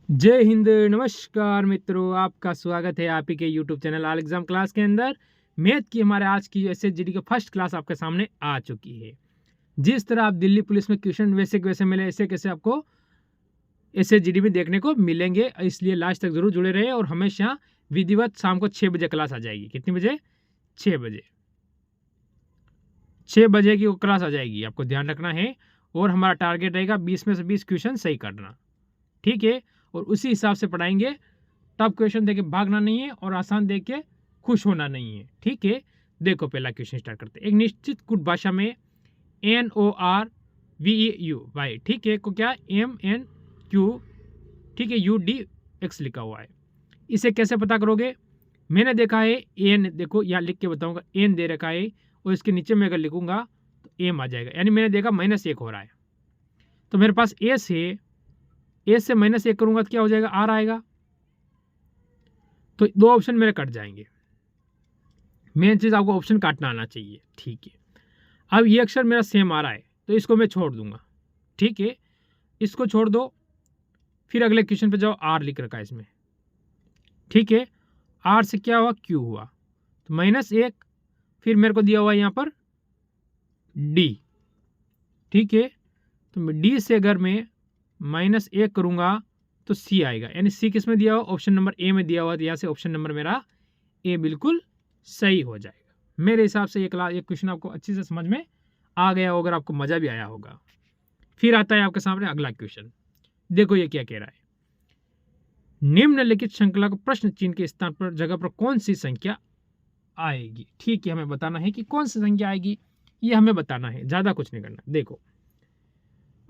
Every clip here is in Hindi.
जय हिंद। नमस्कार मित्रों, आपका स्वागत है आप ही के YouTube channel all exam class के अंदर। मैथ की हमारे आज की एसएसजीडी की फर्स्ट क्लास आपके सामने आ चुकी है। जिस तरह आप दिल्ली पुलिस में क्वेश्चन वैसे वैसे मिले, ऐसे कैसे आपको एसएसजीडी में देखने को मिलेंगे, इसलिए लास्ट तक जरूर जुड़े रहे। और हमेशा विधिवत शाम को 6 बजे क्लास आ जाएगी। कितनी बजे? 6 बजे। 6 बजे की वो क्लास आ जाएगी, आपको ध्यान रखना है। और हमारा टारगेट रहेगा 20 में से 20 क्वेश्चन सही करना, ठीक है। और उसी हिसाब से पढ़ाएंगे। टफ क्वेश्चन देके भागना नहीं है और आसान देख के खुश होना नहीं है, ठीक है। देखो पहला क्वेश्चन स्टार्ट करते हैं। एक निश्चित कुट भाषा में NORVEU, ठीक है, को क्या MNQ, ठीक है, UDX लिखा हुआ है। इसे कैसे पता करोगे? मैंने देखा है एन, देखो यहाँ लिख के बताऊंगा, एन दे रखा है और इसके नीचे में अगर लिखूंगा तो एम आ जाएगा, यानी मैंने देखा -1 हो रहा है। तो मेरे पास एस है, एस से -1 करूंगा तो क्या हो जाएगा? आर आएगा। तो दो ऑप्शन मेरे कट जाएंगे। मेन चीज़ आपको ऑप्शन काटना आना चाहिए, ठीक है। अब ये अक्षर मेरा सेम आ रहा है तो इसको मैं छोड़ दूंगा, ठीक है। इसको छोड़ दो, फिर अगले क्वेश्चन पे जाओ। आर लिख रखा है इसमें, ठीक है। आर से क्या हुआ? क्यू हुआ। तो -1, फिर मेरे को दिया हुआ यहाँ पर डी, ठीक है। तो मैं डी से अगर मैं -1 करूंगा तो सी आएगा, यानी सी किस में दिया हुआ? ऑप्शन नंबर ए में दिया हुआ। तो यहाँ से ऑप्शन नंबर मेरा ए बिल्कुल सही हो जाएगा। मेरे हिसाब से ये क्वेश्चन आपको अच्छी से समझ में आ गया होगा, आपको मजा भी आया होगा। फिर आता है आपके सामने अगला क्वेश्चन। देखो ये क्या कह रहा है। निम्नलिखित श्रृंखला को प्रश्न चिन्ह के स्थान पर जगह पर कौन सी संख्या आएगी? ठीक है, हमें बताना है कि कौन सी संख्या आएगी, ये हमें बताना है, ज्यादा कुछ नहीं करना। देखो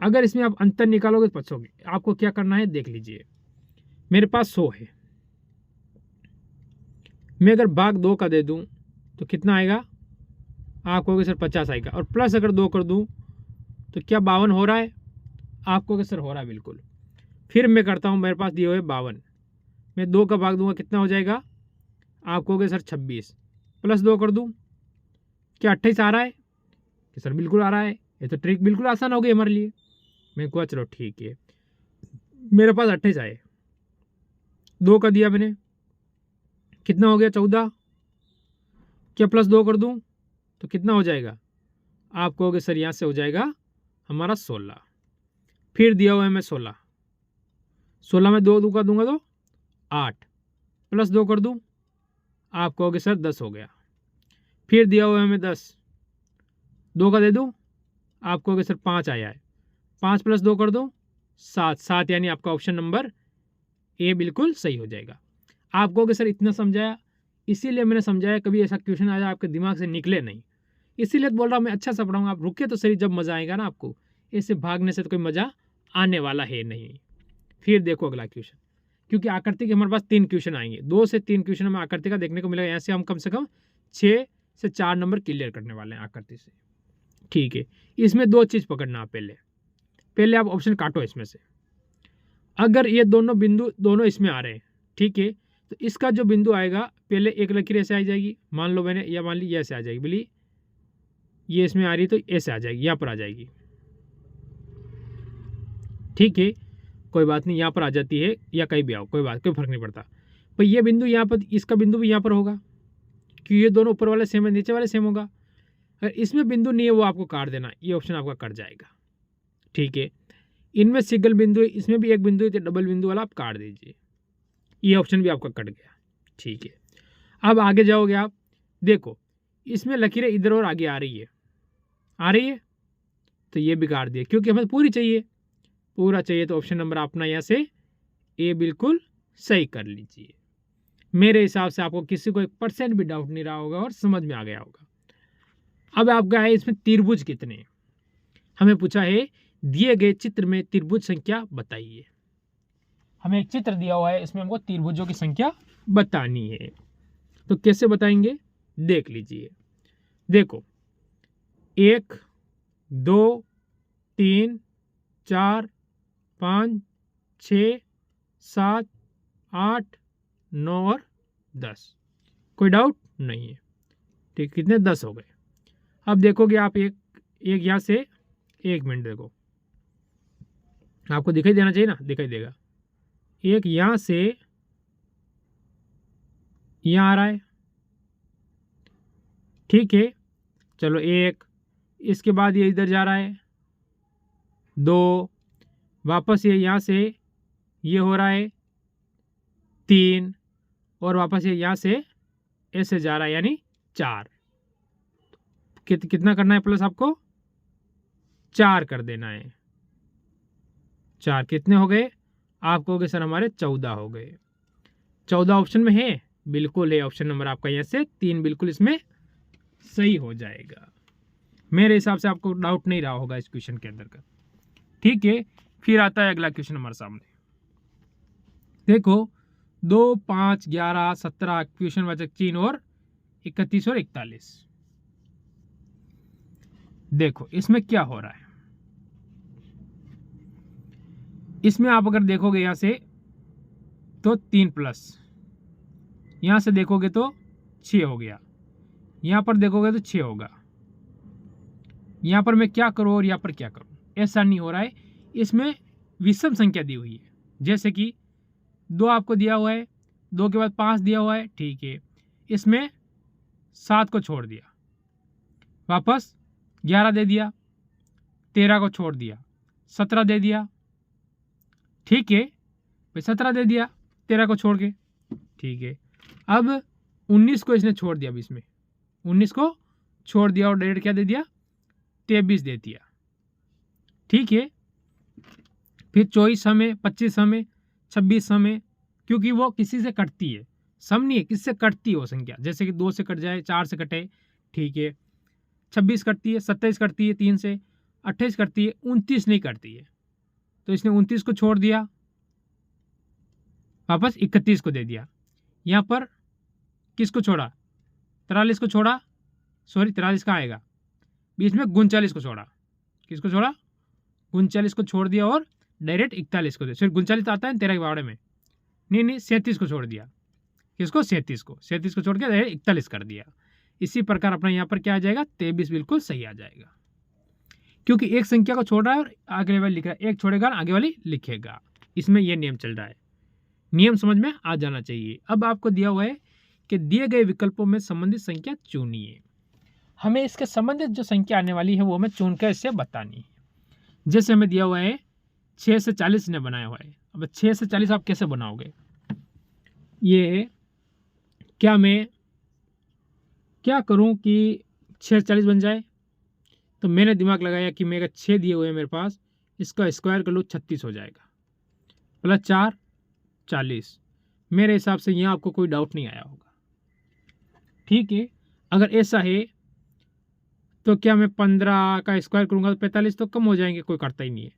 अगर इसमें आप अंतर निकालोगे तो पछोगे। आपको क्या करना है देख लीजिए। मेरे पास 100 है, मैं अगर भाग 2 का दे दूं तो कितना आएगा? आप कहोगे सर 50 आएगा। और प्लस अगर 2 कर दूं तो क्या 52 हो रहा है? आप कहोगे सर हो रहा है, बिल्कुल। फिर मैं करता हूं, मेरे पास दिए हुए 52, मैं 2 का भाग दूंगा, कितना हो जाएगा? आप कहोगे सर 26, प्लस 2 कर दूं, क्या 28 आ रहा है? कि सर बिल्कुल आ रहा है। ये तो ट्रिक बिल्कुल आसान हो गई हमारे लिए। मैं कहा चलो ठीक है, मेरे पास 28 आए, 2 का दिया मैंने, कितना हो गया? 14। क्या प्लस 2 कर दूं तो कितना हो जाएगा? आप कहोगे सर यहाँ से हो जाएगा हमारा 16। फिर दिया हुआ है मैं 16, 16 में 2 का दूंगा तो 8, प्लस 2 कर दूं, आप कहोगे सर 10 हो गया। फिर दिया हुआ है मैं 10, 2 का दे दूं, आप कहोगे सर 5 आया है, 5 प्लस 2 कर दो 7, 7 यानी आपका ऑप्शन नंबर ए बिल्कुल सही हो जाएगा। आप कहोगे सर इतना समझाया, इसीलिए मैंने समझाया, कभी ऐसा क्वेश्चन आया आपके दिमाग से निकले नहीं, इसीलिए तो बोल रहा हूँ मैं अच्छा सा पढ़ाऊंगा। आप रुके तो सही, जब मजा आएगा ना आपको। ऐसे भागने से तो कोई मजा आने वाला है नहीं। फिर देखो अगला क्वेश्चन, क्योंकि आकृति के हमारे पास 3 क्वेश्चन आएंगे, 2 से 3 क्वेश्चन हमें आकृति का देखने को मिलेगा। यहाँ से हम कम से कम 6 से 4 नंबर क्लियर करने वाले हैं आकृति से, ठीक है। इसमें 2 चीज पकड़ना आप। पहले आप ऑप्शन काटो इसमें से। अगर ये दोनों बिंदु दोनों इसमें आ रहे हैं, ठीक है, तो इसका जो बिंदु आएगा, पहले एक लकीर ऐसे आ जाएगी, मान लो मैंने, या मान ली ये ऐसे आ जाएगी, बोली ये इसमें आ रही तो ऐसे आ जाएगी, यहाँ पर आ जाएगी, ठीक है। कोई बात नहीं, यहाँ पर आ जाती है या कहीं भी आओ, कोई बात, कोई फर्क नहीं पड़ता। पर ये बिंदु यहाँ पर, इसका बिंदु भी यहाँ पर होगा, क्योंकि ये दोनों ऊपर वाले सेम है, नीचे वाले सेम होगा। अगर इसमें बिंदु नहीं है वो आपको काट देना, ये ऑप्शन आपका कट जाएगा, ठीक है। इनमें सिंगल बिंदु है, इसमें भी एक बिंदु है, तो डबल बिंदु वाला आप काट दीजिए, ये ऑप्शन भी आपका कट गया, ठीक है। अब आगे जाओगे आप, देखो इसमें लकीरें इधर और आगे आ रही है, आ रही है, तो ये भी काट दिए, क्योंकि हमें पूरी चाहिए, पूरा चाहिए। तो ऑप्शन नंबर अपना यहाँ से ए बिल्कुल सही कर लीजिए। मेरे हिसाब से आपको किसी को 1% भी डाउट नहीं रहा होगा और समझ में आ गया होगा। अब आपका है इसमें त्रिभुज कितने हैं? हमें पूछा है दिए गए चित्र में त्रिभुज संख्या बताइए। हमें एक चित्र दिया हुआ है, इसमें हमको त्रिभुजों की संख्या बतानी है। तो कैसे बताएंगे देख लीजिए। देखो 1 2 3 4 5 6 7 8 9 और 10, कोई डाउट नहीं है, ठीक। कितने? 10 हो गए। अब देखोगे आप एक एक यहाँ से, 1 मिनट देखो, आपको दिखाई देना चाहिए ना, दिखाई देगा। एक यहाँ से यहाँ आ रहा है, ठीक है। चलो एक, इसके बाद ये इधर जा रहा है 2, वापस ये यहाँ से ये हो रहा है 3, और वापस ये यहाँ से ऐसे जा रहा है यानी 4। कितना करना है प्लस आपको? 4 कर देना है। 4 कितने हो गए? आप कहोगे सर हमारे 14 हो गए। 14 ऑप्शन में है, बिल्कुल है। ऑप्शन नंबर आपका यहाँ से 3 बिल्कुल इसमें सही हो जाएगा। मेरे हिसाब से आपको डाउट नहीं रहा होगा इस क्वेश्चन के अंदर का, ठीक है। फिर आता है अगला क्वेश्चन हमारे सामने, देखो 2, 5, 11, 17 क्वेश्चन बचक 3 और 31 और 41। देखो इसमें क्या हो रहा है। इसमें आप अगर देखोगे यहाँ से तो 3 प्लस, यहाँ से देखोगे तो 6 हो गया, यहाँ पर देखोगे तो 6 होगा। यहाँ पर मैं क्या करूँ और यहाँ पर क्या करूँ, ऐसा नहीं हो रहा है। इसमें विषम संख्या दी हुई है, जैसे कि 2 आपको दिया हुआ है, 2 के बाद 5 दिया हुआ है, ठीक है। इसमें 7 को छोड़ दिया, वापस 11 दे दिया, 13 को छोड़ दिया, 17 दे दिया, ठीक है। भाई 17 दे दिया 13 को छोड़ के, ठीक है। अब 19 को इसने छोड़ दिया, अब इसमें 19 को छोड़ दिया और डायरेक्ट क्या दे दिया? 23 दे दिया, ठीक है। फिर 24 हमें, 25 हमें, 26 हमें, क्योंकि वो किसी से कटती है, सम नहीं है, किससे कटती है वो संख्या, जैसे कि 2 से कट जाए, 4 से कटे, ठीक है। 26 कटती है, 27 कटती है 3 से, 28 कटती है, 29 नहीं कटती है। तो इसने 29 को छोड़ दिया, वापस 31 को दे दिया। यहाँ पर किसको छोड़ा? 43 को छोड़ा, सॉरी 43 का आएगा, बीच में 39 को छोड़ा। किसको छोड़ा? 39 को छोड़ दिया और डायरेक्ट 41 को दे, सिर्फ 39 आता है 13 के बारे में, नहीं 37 को छोड़ दिया। किसको? 37 को, 37 को छोड़ के डायरेक्ट 41 कर दिया। इसी प्रकार अपना यहाँ पर क्या आ जाएगा? 23 बिल्कुल सही आ जाएगा, क्योंकि एक संख्या को छोड़ रहा है और आगे वाली लिख रहा है, एक छोड़ेगा आगे वाली लिखेगा। इसमें यह नियम चल रहा है, नियम समझ में आ जाना चाहिए। अब आपको दिया हुआ है कि दिए गए विकल्पों में संबंधित संख्या चुनिए। हमें इसके संबंधित जो संख्या आने वाली है वो हमें चुनकर इससे बतानी है। जैसे हमें दिया हुआ है 6 से 40 ने बनाया हुआ है। अब 6 से 40 आप कैसे बनाओगे? ये क्या मैं क्या करूं कि 6 से 40 बन जाए? तो मैंने दिमाग लगाया कि मेरे 6 दिए हुए हैं मेरे पास, इसका स्क्वायर कर लो 36 हो जाएगा, प्लस 4 40। मेरे हिसाब से यहाँ आपको कोई डाउट नहीं आया होगा, ठीक है। अगर ऐसा है तो क्या मैं 15 का स्क्वायर करूंगा तो 45 तो कम हो जाएंगे, कोई करता ही नहीं है।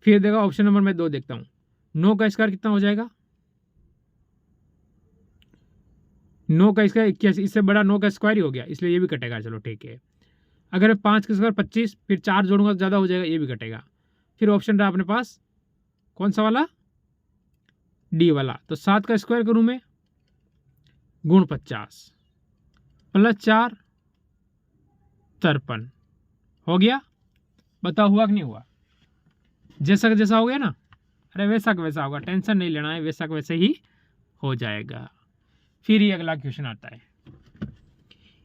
फिर देखो ऑप्शन नंबर मैं 2 देखता हूँ, 9 का स्क्वायर कितना हो जाएगा? 9 का स्क्वायर 81, इससे बड़ा 9 का स्क्वायर ही हो गया, इसलिए ये भी कटेगा। चलो ठीक है। अगर मैं 5 का स्क्वायर 25, फिर 4 जोड़ूंगा तो ज़्यादा हो जाएगा, ये भी कटेगा। फिर ऑप्शन रहा अपने पास कौन सा वाला? डी वाला। तो 7 का स्क्वायर करूं मैं, गुण 50 प्लस 4 53 हो गया। बताओ हुआ कि नहीं हुआ? जैसा का जैसा हो गया ना, अरे वैसा का वैसा होगा, टेंशन नहीं लेना है, वैसा का वैसे ही हो जाएगा। फिर ये अगला क्वेश्चन आता है,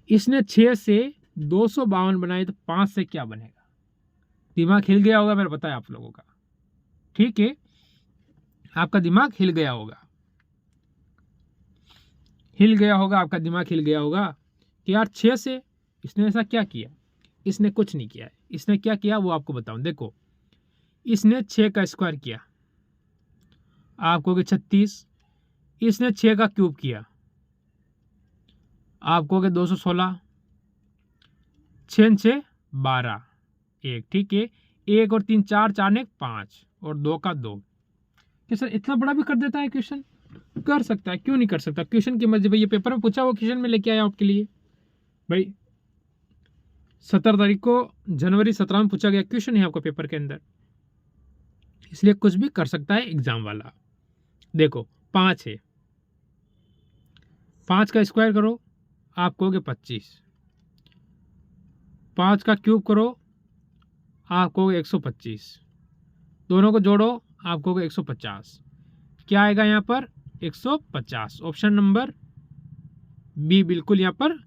इसने 6 से 252 बनाए तो 5 से क्या बनेगा? दिमाग हिल गया होगा, मेरे पता है आप लोगों का, ठीक है। आपका दिमाग हिल गया होगा, आपका दिमाग हिल गया होगा कि यार 6 से इसने ऐसा क्या किया? इसने कुछ नहीं किया है। इसने क्या किया वो आपको बताऊं। देखो इसने 6 का स्क्वायर किया, आप कहोगे 36। इसने 6 का क्यूब किया, आप कहोगे 216। 6 6 12 1, ठीक है। 1 और 3 4, 4 ने 5 और 2 का 2। क्या सर इतना बड़ा भी कर देता है क्वेश्चन? कर सकता है, क्यों नहीं कर सकता? क्वेश्चन की मर्जी भाई, ये पेपर में पूछा हुआ क्वेश्चन में लेके आया आपके लिए भाई। 17 तारीख को जनवरी 17 में पूछा गया क्वेश्चन है आपको पेपर के अंदर, इसलिए कुछ भी कर सकता है एग्जाम वाला। देखो 5 है, 5 का स्क्वायर करो आप कहोगे 25। 5 का क्यूब करो आप कहोगे 125। दोनों को जोड़ो आप कहोगे 150। क्या आएगा यहाँ पर 150। ऑप्शन नंबर बी बिल्कुल यहाँ पर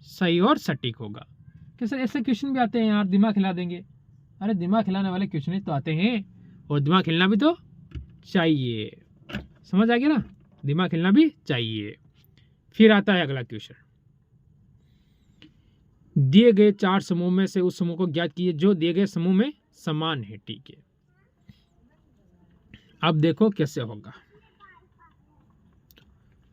सही और सटीक होगा। कि सर ऐसे क्वेश्चन भी आते हैं यार, दिमाग हिला देंगे। अरे दिमाग हिलाने वाले क्वेश्चन ही तो आते हैं, और दिमाग हिलना भी तो चाहिए। समझ आ गया ना, दिमाग हिलना भी चाहिए। फिर आता है अगला क्वेश्चन। दिए गए 4 समूह में से उस समूह को ज्ञात कीजिए जो दिए गए समूह में समान है। ठीक है, अब देखो कैसे होगा,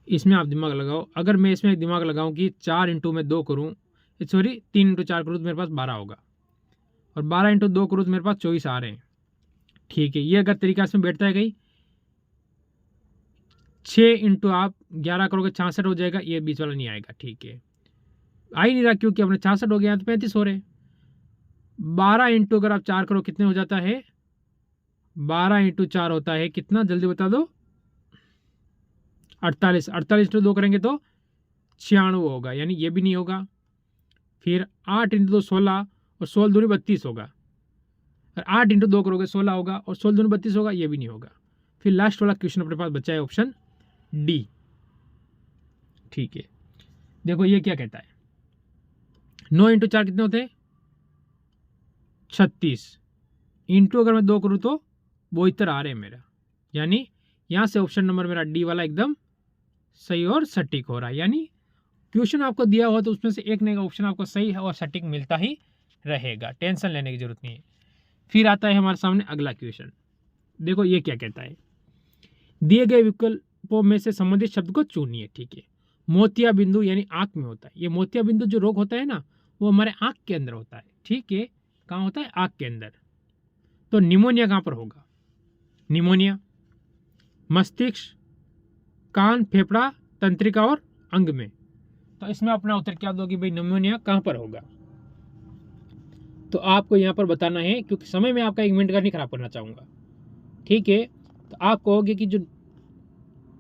इसमें आप दिमाग लगाओ। अगर मैं इसमें दिमाग लगाऊं कि 4 इंटू में 2 करूं, सॉरी 3 इंटू 4 करूं तो मेरे पास 12 होगा, और 12 इंटू 2 करूं तो मेरे पास 24 आ रहे हैं। ठीक है, ये अगर तरीका इसमें बैठता है कहीं, 6 इंटू आप 11 करोगे 66 हो जाएगा, ये बीच वाला नहीं आएगा। ठीक है, आ ही नहीं रहा क्योंकि अपने 66 हो गया तो 35 हो रहे। 12 इंटू अगर आप 4 करो कितने हो जाता है, 12 इंटू 4 होता है कितना, जल्दी बता दो, 48। 48 इंटू 2 करेंगे तो 96 होगा, यानी ये भी नहीं होगा। फिर 8 इंटू 2 16, और 16 दूनी 32 होगा। और 8 इंटू 2 करोगे 16 होगा, और 16 दूनी 32 होगा, ये भी नहीं होगा। फिर लास्ट वाला क्वेश्चन अपने पास बचा है ऑप्शन डी। ठीक है, देखो ये क्या कहता है, 9 इंटू 4 कितने होते हैं, 36। इंटू अगर मैं 2 करूँ तो 72 आ रहे हैं मेरा, यानी यहाँ से ऑप्शन नंबर मेरा डी वाला एकदम सही और सटीक हो रहा है। यानी क्वेश्चन आपको दिया हुआ तो उसमें से एक नया ऑप्शन आपको सही है और सटीक मिलता ही रहेगा, टेंशन लेने की जरूरत नहीं है। फिर आता है हमारे सामने अगला क्वेश्चन। देखो ये क्या कहता है, दिए गए विकल्पों में से संबंधित शब्द को चुनिए। ठीक है, मोतिया बिंदु यानी आंख में होता है। ये मोतिया बिंदु जो रोग होता है ना, वो हमारे आंख के अंदर होता है। ठीक है, कहाँ होता है, आंख के अंदर। तो निमोनिया कहाँ पर होगा, निमोनिया मस्तिष्क, कान, फेफड़ा, तंत्रिका और अंग में। तो इसमें अपना उत्तर क्या दोगे भाई, निमोनिया कहाँ पर होगा। तो आपको यहाँ पर बताना है, क्योंकि समय में आपका 1 मिनट का नहीं खराब करना चाहूँगा। ठीक है, तो आप कहोगे कि जो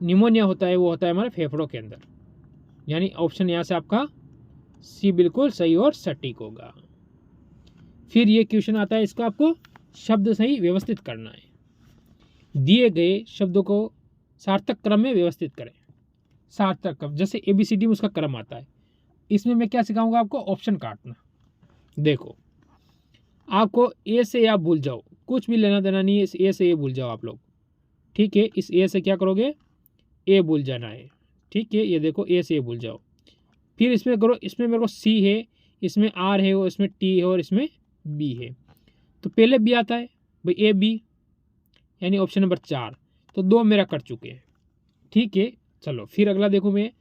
निमोनिया होता है वो होता है हमारे फेफड़ों के अंदर, यानी ऑप्शन यहाँ से आपका सी बिल्कुल सही और सटीक होगा। फिर ये क्वेश्चन आता है, इसको आपको शब्द सही व्यवस्थित करना है। दिए गए शब्दों को सार्थक क्रम में व्यवस्थित करें। सार्थक क्रम जैसे ABCD में उसका क्रम आता है, इसमें मैं क्या सिखाऊंगा आपको, ऑप्शन काटना। देखो आपको ए से आप भूल जाओ, कुछ भी लेना देना नहीं है, इस ए से ए भूल जाओ आप लोग। ठीक है, इस ए से क्या करोगे, ए भूल जाना है। ठीक है, ये देखो ए से ए भूल जाओ। फिर इसमें करो, इसमें मेरे को सी है, इसमें आर है, और इसमें टी है, और इसमें बी है। तो पहले बी आता है भाई, ए बी, यानी ऑप्शन नंबर 4। तो 2 मेरा कट चुके हैं। ठीक है, चलो फिर अगला देखो मैं,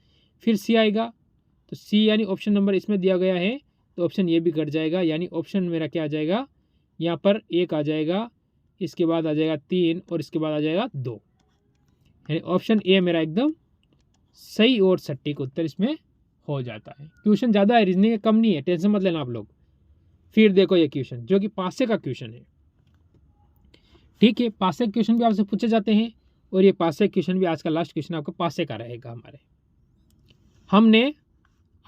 फिर सी आएगा। तो सी यानी ऑप्शन नंबर इसमें दिया गया है, तो ऑप्शन ये भी कट जाएगा, यानी ऑप्शन मेरा क्या आ जाएगा, यहाँ पर 1 आ जाएगा, इसके बाद आ जाएगा 3, और इसके बाद आ जाएगा 2, यानी ऑप्शन ए मेरा एकदम सही और सटीक उत्तर इसमें हो जाता है। क्वेश्चन ज़्यादा है, रीजनिंग कम नहीं है, टेंशन मत लेना आप लोग। फिर देखो ये क्वेश्चन जो कि पासे का क्वेश्चन है। ठीक है, पासे क्वेश्चन भी आपसे पूछे जाते हैं, और ये पासे क्वेश्चन भी आज का लास्ट क्वेश्चन आपका पासे का रहेगा हमारे। हमने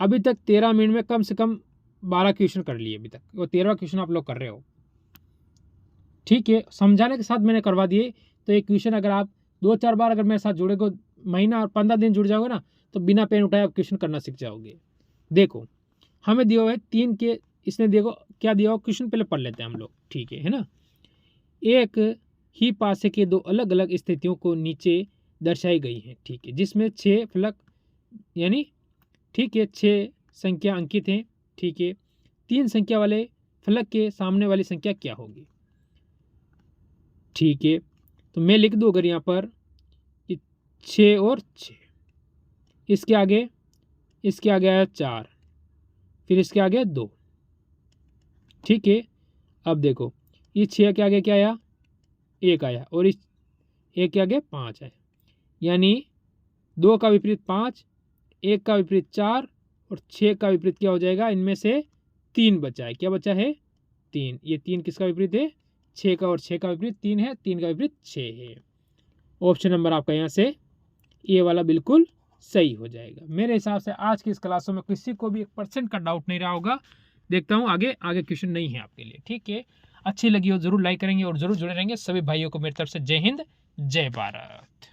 अभी तक 13 मिनट में कम से कम 12 क्वेश्चन कर लिए अभी तक, वो 13वां क्वेश्चन आप लोग कर रहे हो। ठीक है, समझाने के साथ मैंने करवा दिए। तो ये क्वेश्चन अगर आप 2-4 बार अगर मेरे साथ जुड़ेगो, महीना और 15 दिन जुड़ जाओगे ना, तो बिना पेन उठाए आप क्वेश्चन करना सीख जाओगे। देखो हमें दिया हुआ है 3 के, इसने देखो क्या दिया हुआ क्वेश्चन, पहले पढ़ लेते हैं हम लोग। ठीक है ना, एक ही पासे के 2 अलग अलग स्थितियों को नीचे दर्शाई गई हैं। ठीक है, जिसमें 6 फलक यानी ठीक है 6 संख्या अंकित हैं। ठीक है, 3 संख्या वाले फलक के सामने वाली संख्या क्या होगी। ठीक है, तो मैं लिख दूँ अगर यहाँ पर कि 6 और 6, इसके आगे आया 4, फिर इसके आगे 2। ठीक है, अब देखो ये 6 के आगे क्या आया, 1 आया, और इस 1 के आगे 5 है, यानी 2 का विपरीत 5, 1 का विपरीत 4, और 6 का विपरीत क्या हो जाएगा, इनमें से 3 बचा है। क्या बचा है, 3। ये 3 किसका विपरीत है, 6 का, और 6 का विपरीत 3 है, 3 का विपरीत 6 है। ऑप्शन नंबर आपका यहाँ से ए वाला बिल्कुल सही हो जाएगा। मेरे हिसाब से आज की इस क्लासों में किसी को भी 1% का डाउट नहीं रहा होगा। देखता हूँ आगे क्वेश्चन नहीं है आपके लिए। ठीक है, अच्छी लगी हो जरूर लाइक करेंगे और जरूर जुड़े रहेंगे। सभी भाइयों को मेरी तरफ से जय हिंद, जय भारत।